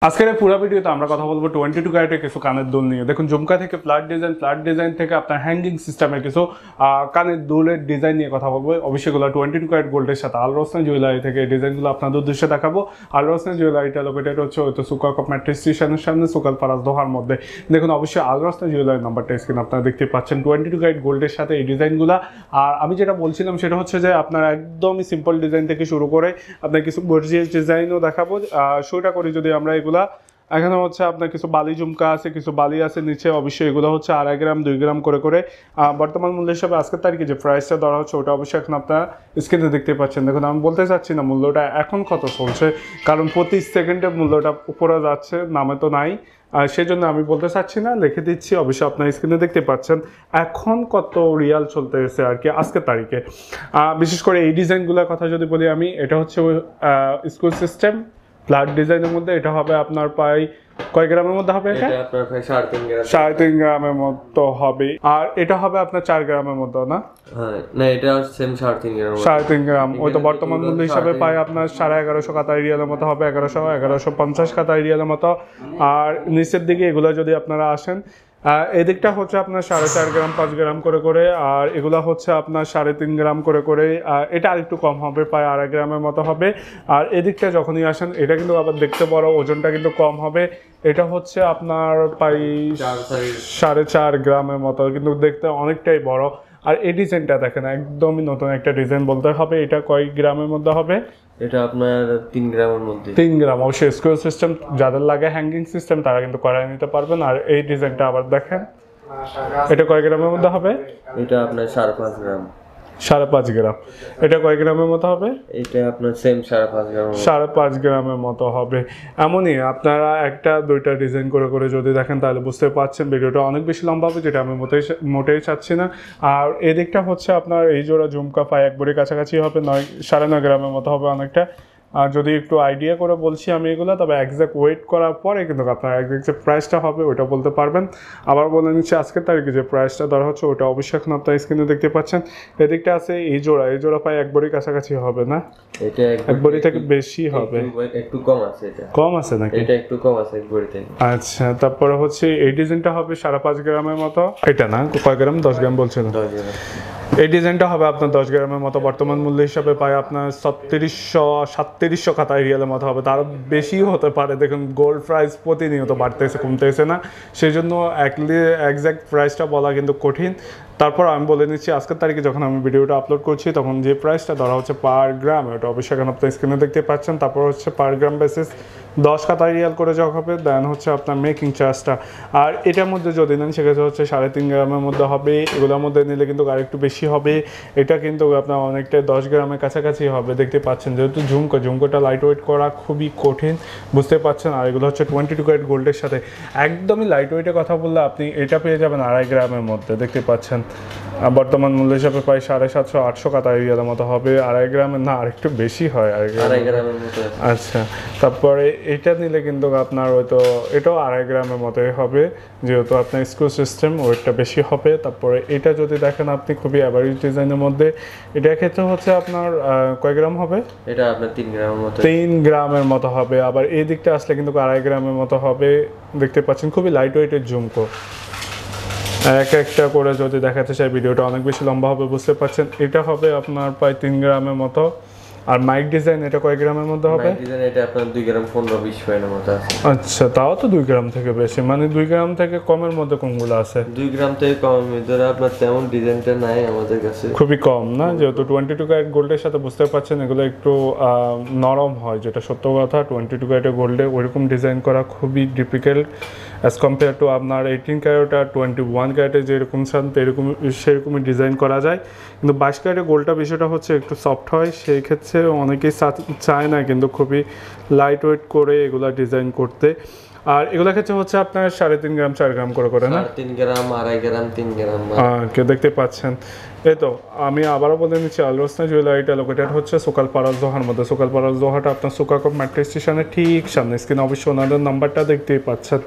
আজকের এই পুরো ভিডিওতে আমরা কথা বলবো 22 ক্যারেটের কিছু কানের দুল নিয়ে। দেখুন ঝুমকা থেকে ফ্ল্যাট ডিজাইন থেকে আপনার হ্যাঙ্গিং সিস্টেমের কিছু কানের দুলের ডিজাইন নিয়ে কথা বলবো। অবশ্যই এগুলো 22 ক্যারেট গোল্ডের সাথে আল রোশনা জুয়েলারি থেকে এই ডিজাইনগুলো আপনাদের উদ্দেশ্যে দেখাবো। আল রোশনা জুয়েলারিটা লোকেটেড হচ্ছে হয়তো সুকাল কপ মেট্রো স্টেশনের সামনে সুকাল ফারাজ দোহার মধ্যে। দেখুন অবশ্যই আল রোশনা জুয়েলারি নাম্বারটা স্ক্রিন আপনারা দেখতে পাচ্ছেন। 22 ক্যারেট গোল্ডের সাথে এই ডিজাইনগুলো। আর আমি যেটা বলছিলাম সেটা হচ্ছে যে আপনার একদমই সিম্পল ডিজাইন থেকে শুরু করে আপনার কিছু গর্জিয়াস ডিজাইনও দেখাবো। শুরুটা করি যদি আমরা এগুলা এখানে হচ্ছে আপনার কিছু বালি ঝুমকা আছে, কিছু বালি আছে নিচে। অবশ্যই এগুলো হচ্ছে 2.5 গ্রাম 2 গ্রাম করে বর্তমান মূল্য হিসাবে আজকের তারিখে যে প্রাইসটা ধরা হচ্ছে ওটা অবশ্যই এখন আপনারা স্ক্রিনে দেখতে পাচ্ছেন। দেখুন আমি বলতে চাচ্ছি না মূল্যটা এখন কত চলছে, কারণ প্রতি সেকেন্ডে মূল্যটা উপরে যাচ্ছে, নামে তো নাই। সেই জন্য আমি বলতে চাচ্ছি না, লিখে দিচ্ছি। অবশ্যই আপনার স্ক্রিনে দেখতে পাচ্ছেন এখন কত রিয়াল চলতেছে আর কি আজকের তারিখে। বিশেষ করে এই ডিজাইনগুলোর কথা যদি বলি আমি, এটা হচ্ছে স্কুল সিস্টেম ফ্ল্যাট ডিজাইনের মধ্যে। এটা হবে আপনার প্রায় কয় গ্রামের মধ্যে হবে? এটা আপনার প্রায় 3.5 গ্রামের মতো হবে। আর এটা হবে আপনার 4 গ্রামের মতো না? হ্যাঁ, না এটা সেম 3.5 গ্রাম। 3.5 গ্রাম ওই তো বর্তমান মূল্য হিসাবে পাই আপনার 1150 কাতারি রিয়ালের মতো হবে, 1150 কাতারি রিয়ালের মতো। আর নিচের দিকে এগুলো যদি আপনারা আসেন, এদিকটা হচ্ছে আপনার 4.5 গ্রাম 5 গ্রাম করে। আর এগুলা হচ্ছে আপনার 3.5 গ্রাম করে। এটা আরেকটু কম হবে, প্রায় 2.5 গ্রামের মতো হবে। আর এদিকটা যখনই আসেন এটা কিন্তু আবার দেখতে বড়, ওজনটা কিন্তু কম হবে। এটা হচ্ছে আপনার প্রায় 4.5 গ্রামের মতো, কিন্তু দেখতে অনেকটাই বড়। আর এই ডিজাইনটা দেখেন একদমই নতুন একটা ডিজাইন বলতে হবে। এটা কয় গ্রামের মধ্যে হবে? এটা আপনার 3 গ্রামের মধ্যে। 3 গ্রাম। অবশ্যই স্কোয়ার সিস্টেম যাদের লাগে হ্যাঙ্গিং সিস্টেম তারা কিন্তু করাই নিতে পারবেন। আর এই ডিজাইনটা আবার দেখেন, এটা কয় গ্রামের মধ্যে হবে? এটা আপনার 5.5 গ্রাম। 5.5 গ্রাম। এটা কয় গ্রামের মতো হবে? এটা আপনার সেম 5.5 গ্রাম। 5.5 গ্রামের মতো হবে। এমনই আপনারা একটা দুইটা ডিজাইন করে যদি দেখেন তাহলে বুঝতে পারছেন ভিডিওটা অনেক বেশি লম্বা হবে, যেটা আমি মোটেই চাচ্ছি না। আর এদিকটা হচ্ছে আপনার এই জোড়া ঝুমকা প্রায় 1 ভরির কাছাকাছি হবে, 9.5 গ্রামের মতো হবে অনেকটা। আর যদি একটু আইডিয়া করে বলছি আমি এগুলো, তবে একজ্যাক্ট ওয়েট করার পরে কিন্তু আপনার একজ্যাক্ট যে প্রাইসটা হবে ওটা বলতে পারবেন। আবার বলে নিচ্ছি আজকের তারিখে যে প্রাইসটা ধরা হচ্ছে ওটা অবশ্যই এখন আপনার স্ক্রিনে দেখতে পাচ্ছেন। এদিকটা আছে এই জোড়া প্রায় 1 ভরির কাছাকাছি হবে না? এটা 1 ভরি থেকে বেশি হবে, একটু কম আছে। এটা কম আছে নাকি? এটা একটু কম আছে 1 ভরি থেকে। আচ্ছা, তারপরে হচ্ছে এই ডিজাইনটা হবে 5.5 গ্রামের মতো। এটা না কয় গ্রাম? 10 গ্রাম বলছেন? 10 গ্রাম। এই ডিজাইনটা হবে আপনার 10 গ্রামের মতো। বর্তমান মূল্য হিসাবে পায় আপনার 3700 কাতারি রিয়ালের মতো হবে, তার বেশিও হতে পারে। দেখুন গোল্ড প্রাইস প্রতিনিয়ত বাড়তেছে কমতেছে না, সেই জন্য একজ্যাক্ট প্রাইসটা বলা কিন্তু কঠিন। তারপর আমি বলে নিচ্ছি আজকের তারিখে যখন আমি ভিডিওটা আপলোড করছি তখন যে প্রাইসটা ধরা হচ্ছে পার গ্রাম, ওটা অবশ্যই এখন আপনার স্ক্রিনে দেখতে পাচ্ছেন। তারপর হচ্ছে পার গ্রাম বেসিস 10 কাতারি রিয়াল করে যখন হবে, দেন হচ্ছে আপনার মেকিং চার্জটা। আর এটার মধ্যে যদি নেন সেক্ষেত্রে হচ্ছে 3.5 গ্রামের মধ্যে হবে। এগুলোর মধ্যে নিলে কিন্তু আরেকটু বেশি হবে। এটা কিন্তু আপনার অনেকটা 10 গ্রামের কাছাকাছি হবে। দেখতে পাচ্ছেন যেহেতু ঝুমকোটা লাইট ওয়েট করা খুবই কঠিন, বুঝতে পারছেন। আর এগুলো হচ্ছে 22 ক্যারেট গোল্ডের সাথে একদমই লাইট ওয়েটের কথা বললে আপনি এটা পেয়ে যাবেন 2.5 গ্রামের মধ্যে। দেখতে পাচ্ছেন বর্তমান মূল্য হিসাবে প্রায় 750-800 কাতারি রিয়ালের মতো হবে। 2.5 গ্রামের না, আরেকটু বেশি হয় 2.5 গ্রামের মতো। আচ্ছা, তারপরে এটা নিলে কিন্তু আপনার হয়তো এটাও 2.5 গ্রামের মতোই হবে, যেহেতু আপনার স্ক্রু সিস্টেম ওয়েটটা বেশি হবে। তারপরে এটা যদি দেখেন আপনি খুবই অ্যাভারেজ ডিজাইনের মধ্যে, এটার ক্ষেত্রে হচ্ছে আপনার কয় গ্রাম হবে? এটা আপনার 3 গ্রামের মতো। 3 গ্রামের মতো হবে। আবার এই দিকটা আসলে কিন্তু 2.5 গ্রামের মতো হবে। দেখতে পাচ্ছেন খুবই লাইট ওয়েটের ঝুমকো। এক একটা করে যদি দেখাতে চাই ভিডিওটা অনেক বেশি লম্বা হবে, বুঝতে পারছেন। এটা হবে আপনার প্রায় 3 গ্রামের মতো। আর মাইক ডিজাইন এটা কয় গ্রামের মধ্যে হবে? মাইক ডিজাইন এটা আপনার 2 গ্রাম 15-20 পয়েন্টের মতো আছে। আচ্ছা, তাও তো 2 গ্রাম থেকে বেশি। মানে 2 গ্রাম থেকে কমের মধ্যে কোনগুলো আছে? 2 গ্রাম থেকে কমের মধ্যে আপনার তেমন ডিজাইনটা নাই আমাদের কাছে, খুবই খুবই কম না? যেহেতু 22 ক্যারেট গোল্ডের সাথে বুঝতে পারছেন এগুলো একটু নরম হয়, যেটা সত্য কথা। 22 ক্যারেটের গোল্ডে ওইরকম ডিজাইন করা খুবই ডিফিকাল্ট অ্যাজ কম্পেয়ার টু আপনার 18 ক্যারেট আর 21 ক্যারেটে যেরকম চান সেরকমই ডিজাইন করা যায়। কিন্তু 22 ক্যারেটের গোল্ডটা বিষয়টা হচ্ছে একটু সফট হয়, সেই ক্ষেত্রে অনেকেই চায় না কিন্তু খুবই লাইট ওয়েট করে এগুলা ডিজাইন করতে। আর এগুলোর ক্ষেত্রে হচ্ছে আপনার 3.5 গ্রাম 4 গ্রাম করে না? 3 গ্রাম 2.5 গ্রাম 3 গ্রাম কে দেখতে পাচ্ছেন। এই তো আমি আবারও বলে নিচ্ছি আল রোশনা জুয়েলারিটা লোকেটেড হচ্ছে সুকাল ফারাজ দোহার মধ্যে। সুকাল ফারাজ দোহাটা আপনার সুকাকপ মেট্রো স্টেশনের ঠিক সামনে। স্ক্রিনে অবশ্যই ওনাদের নাম্বারটা দেখতেই পাচ্ছেন।